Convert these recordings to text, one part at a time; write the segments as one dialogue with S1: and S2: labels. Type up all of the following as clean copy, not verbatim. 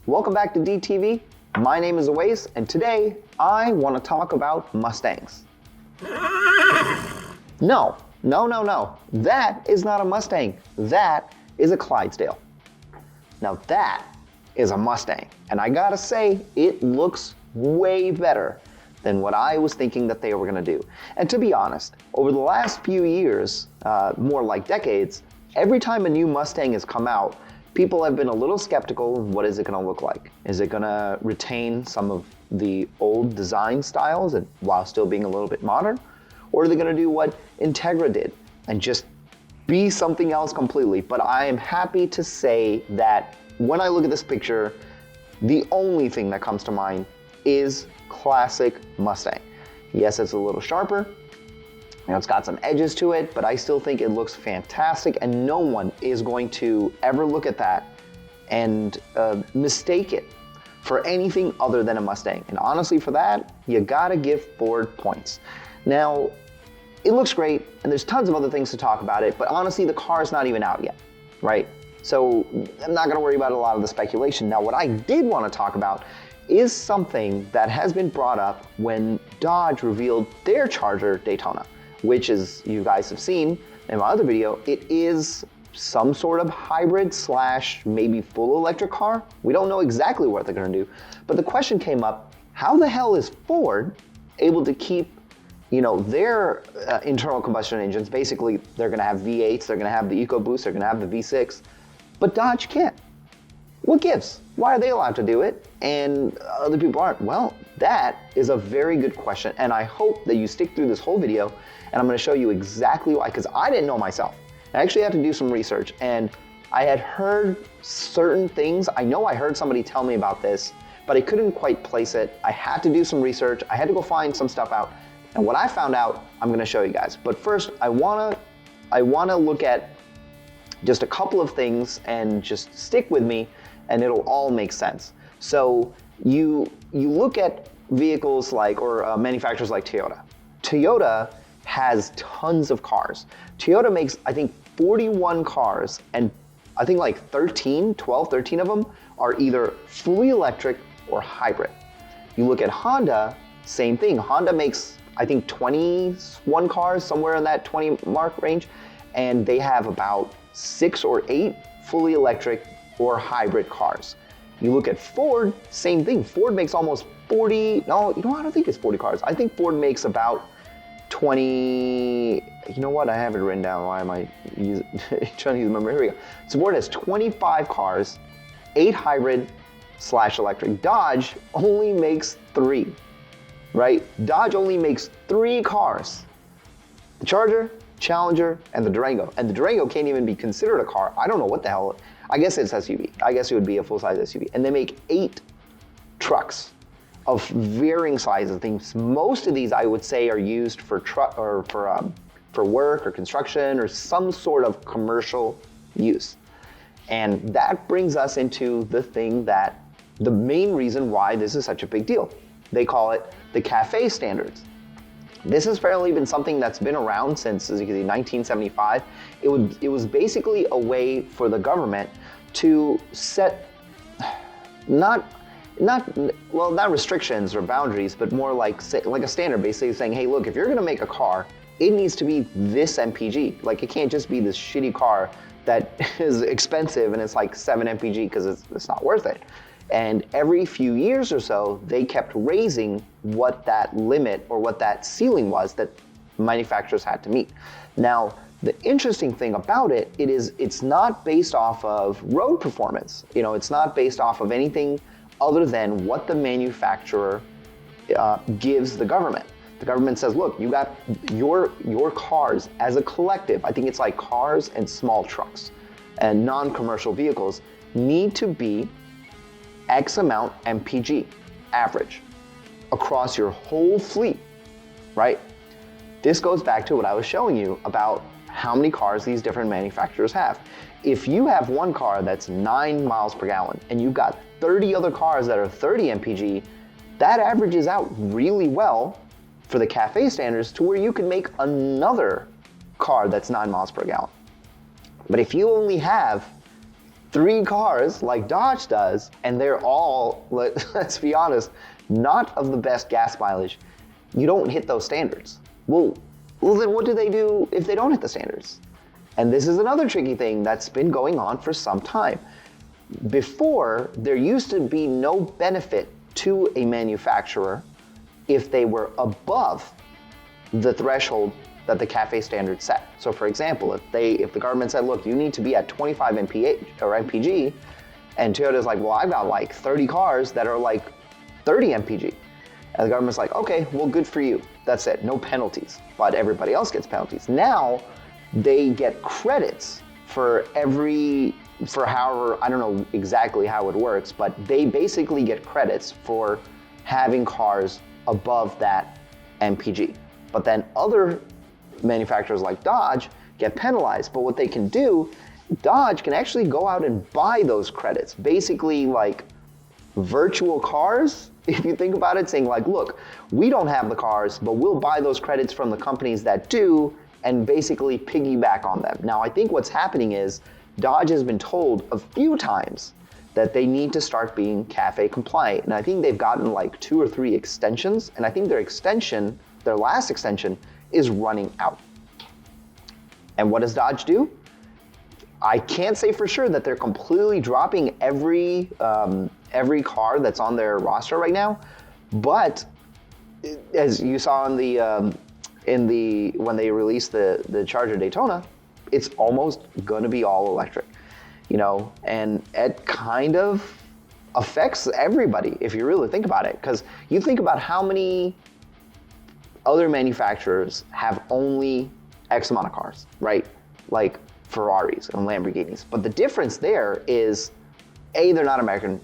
S1: Welcome back to DTV. My name is Awais, and today I want to talk about Mustangs. No. That is not a Mustang. That is a Clydesdale. Now that is a Mustang, and I gotta say, it looks way better than what I was thinking that they were gonna do. And to be honest, over the last few years, more like decades, every time a new Mustang has come out, people have been a little skeptical of what is it gonna look like. Is it gonna retain some of the old design styles while still being a little bit modern? Or are they gonna do what Integra did and just be something else completely? But I am happy to say that when I look at this picture, the only thing that comes to mind is classic Mustang. Yes, it's a little sharper, it's got some edges to it, but I still think it looks fantastic, and no one is going to ever look at that and mistake it for anything other than a Mustang. And honestly, for that, you gotta give Ford points. Now, it looks great, and there's tons of other things to talk about it, but honestly, the car's not even out yet, right? So I'm not gonna worry about a lot of the speculation. Now, what I did wanna talk about is something that has been brought up when Dodge revealed their Charger Daytona, which, as you guys have seen in my other video, it is some sort of hybrid / maybe full electric car. We don't know exactly what they're gonna do, but the question came up, how the hell is Ford able to keep their internal combustion engines? Basically, they're gonna have V8s, they're gonna have the EcoBoost, they're gonna have the V6, but Dodge can't. What gives? Why are they allowed to do it and other people aren't? Well, that is a very good question, and I hope that you stick through this whole video, and I'm gonna show you exactly why, because I didn't know myself. I actually had to do some research, and I had heard certain things. I know I heard somebody tell me about this, but I couldn't quite place it. I had to do some research. I had to go find some stuff out, and what I found out, I'm gonna show you guys. But first, I wanna look at just a couple of things and just stick with me, and it'll all make sense. So you look at vehicles like, or manufacturers like Toyota. Toyota has tons of cars. Toyota makes, I think, 41 cars, and I think like 13 of them are either fully electric or hybrid. You look at Honda, same thing. Honda makes, I think, 21 cars, somewhere in that 20 mark range, and they have about 6 or 8 fully electric or hybrid cars. You look at Ford, same thing. Ford makes almost 40, no, I don't think it's 40 cars. I think Ford makes about 20, I have it written down. Why am I trying to use my memory? Here we go. So Ford has 25 cars, 8 hybrid / electric. Dodge only makes 3, right? Dodge only makes 3 cars. The Charger, Challenger, and the Durango. And the Durango can't even be considered a car. I don't know what the hell. I guess it's SUV. I guess it would be a full-size SUV. And they make 8 trucks of varying sizes. Things. Most of these, I would say, are used for truck or for work or construction or some sort of commercial use. And that brings us into the main reason why this is such a big deal. They call it the CAFE standards. This has fairly been something that's been around since, as you can see, 1975. It was basically a way for the government to set not restrictions or boundaries, but more like a standard, basically saying, hey, look, if you're gonna make a car, it needs to be this MPG. Like, it can't just be this shitty car that is expensive and it's like 7 MPG because it's not worth it. And every few years or so, they kept raising what that limit or what that ceiling was that manufacturers had to meet. Now, the interesting thing about it's not based off of road performance. It's not based off of anything other than what the manufacturer gives the government. The government says, look, you got your cars as a collective, I think it's like cars and small trucks and non-commercial vehicles, need to be X amount MPG, average, across your whole fleet, right? This goes back to what I was showing you about how many cars these different manufacturers have. If you have one car that's 9 miles per gallon and you've got 30 other cars that are 30 MPG, that averages out really well for the CAFE standards to where you can make another car that's 9 miles per gallon. But if you only have 3 cars like Dodge does, and they're all, let's be honest, not of the best gas mileage, you don't hit those standards. Well, then what do they do if they don't hit the standards? And this is another tricky thing that's been going on for some time. Before, there used to be no benefit to a manufacturer if they were above the threshold that the CAFE standard set. So for example, if the government said, look, you need to be at 25 mph or mpg, and Toyota's like, well, I've got like 30 cars that are like 30 mpg. And the government's like, okay, well, good for you. That's it, no penalties. But everybody else gets penalties. Now, they get credits for however, I don't know exactly how it works, but they basically get credits for having cars above that MPG. But then other manufacturers like Dodge get penalized. But what they can do, Dodge can actually go out and buy those credits, basically like virtual cars, if you think about it, saying like, look, we don't have the cars, but we'll buy those credits from the companies that do, and basically piggyback on them. Now, I think what's happening is Dodge has been told a few times that they need to start being CAFE compliant. And I think they've gotten like 2 or 3 extensions, and I think their last extension is running out. And what does Dodge do? I can't say for sure that they're completely dropping every car that's on their roster right now, but as you saw when they released the Charger Daytona, it's almost going to be all electric, and it kind of affects everybody if you really think about it, because you think about how many other manufacturers have only X amount of cars, right? Like Ferraris and Lamborghinis. But the difference there is, A, they're not American,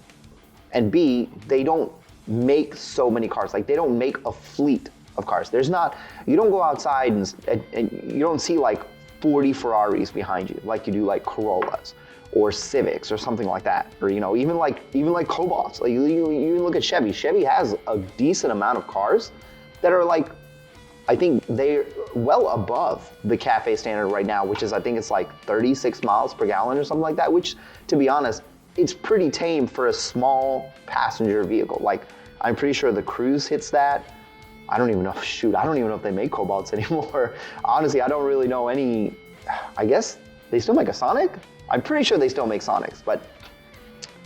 S1: and B, they don't make so many cars. Like, they don't make a fleet of cars. You don't go outside and you don't see like 40 Ferraris behind you like you do like Corollas or Civics or something like that, or even like Cobalts. Like you look at Chevy. Chevy has a decent amount of cars that are like, I think they're well above the CAFE standard right now, which is, I think it's like 36 miles per gallon or something like that, which, to be honest, it's pretty tame for a small passenger vehicle. Like, I'm pretty sure the Cruise hits that. I don't even know if they make Cobalts anymore. Honestly, I don't really know any. I guess they still make a Sonic? I'm pretty sure they still make Sonics, but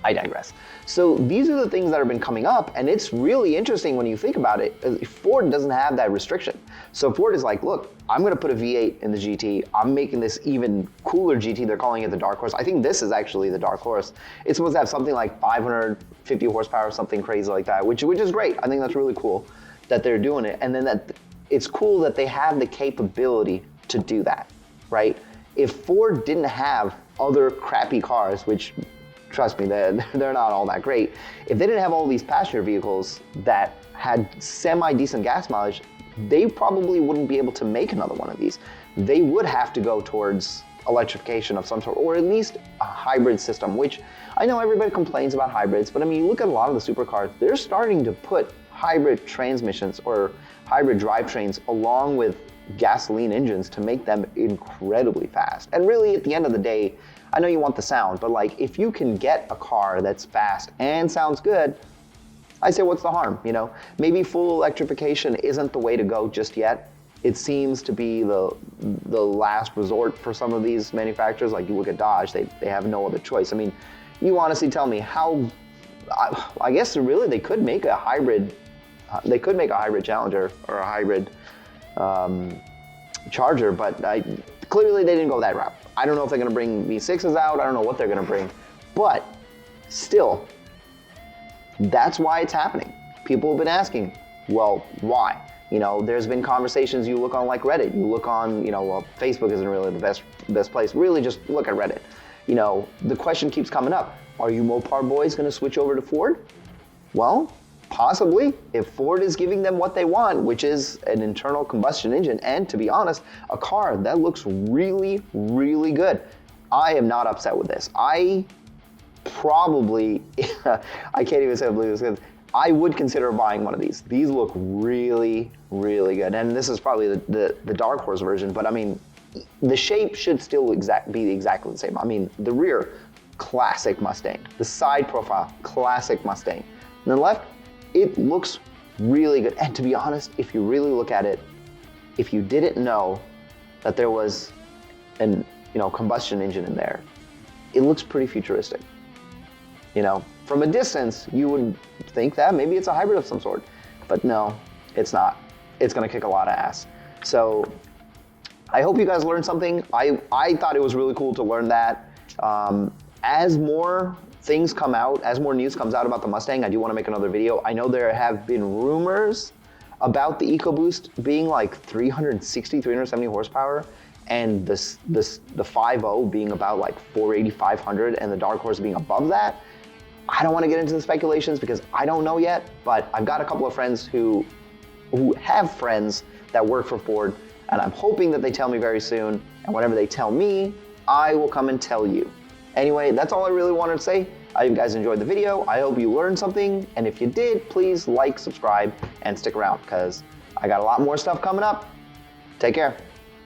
S1: I digress. So these are the things that have been coming up, and it's really interesting when you think about it. Ford doesn't have that restriction. So Ford is like, look, I'm gonna put a V8 in the GT. I'm making this even cooler GT. They're calling it the Dark Horse. I think this is actually the Dark Horse. It's supposed to have something like 550 horsepower, something crazy like that, which is great. I think that's really cool that they're doing it. And then that it's cool that they have the capability to do that, right? If Ford didn't have other crappy cars, which, trust me, they're not all that great. If they didn't have all these passenger vehicles that had semi-decent gas mileage, they probably wouldn't be able to make another one of these. They would have to go towards electrification of some sort, or at least a hybrid system, which I know everybody complains about hybrids, but I mean, you look at a lot of the supercars, they're starting to put hybrid transmissions or hybrid drivetrains along with gasoline engines to make them incredibly fast. And really, at the end of the day, I know you want the sound, but like, if you can get a car that's fast and sounds good, I say, what's the harm, Maybe full electrification isn't the way to go just yet. It seems to be the last resort for some of these manufacturers. Like, you look at Dodge, they have no other choice. I mean, you honestly tell me how, I guess really they could make a hybrid, Challenger or a hybrid Charger, but clearly they didn't go that route. I don't know if they're gonna bring V6s out, I don't know what they're gonna bring, but still, that's why it's happening. People have been asking, well, why? There's been conversations, you look on like Reddit, you look on, well, Facebook isn't really the best place, really just look at Reddit. The question keeps coming up, are you Mopar boys gonna switch over to Ford? Well, possibly, if Ford is giving them what they want, which is an internal combustion engine, and to be honest, a car that looks really, really good. I am not upset with this. I probably, I can't even say I believe this good. I would consider buying one of these. These look really, really good. And this is probably the Dark Horse version, but I mean, the shape should still be exactly the same. I mean, the rear, classic Mustang. The side profile, classic Mustang. And the left, it looks really good. And to be honest, if you really look at it, if you didn't know that there was an combustion engine in there, it looks pretty futuristic. From a distance, you would think that maybe it's a hybrid of some sort, but no, it's not. It's gonna kick a lot of ass. So I hope you guys learned something. I thought it was really cool to learn that. As more things come out, as more news comes out about the Mustang, I do wanna make another video. I know there have been rumors about the EcoBoost being like 360, 370 horsepower, and the 5.0 being about like 480, 500, and the Dark Horse being above that. I don't want to get into the speculations because I don't know yet, but I've got a couple of friends who have friends that work for Ford, and I'm hoping that they tell me very soon, and whenever they tell me, I will come and tell you. Anyway, that's all I really wanted to say. I hope you guys enjoyed the video. I hope you learned something, and if you did, please like, subscribe, and stick around because I got a lot more stuff coming up. Take care.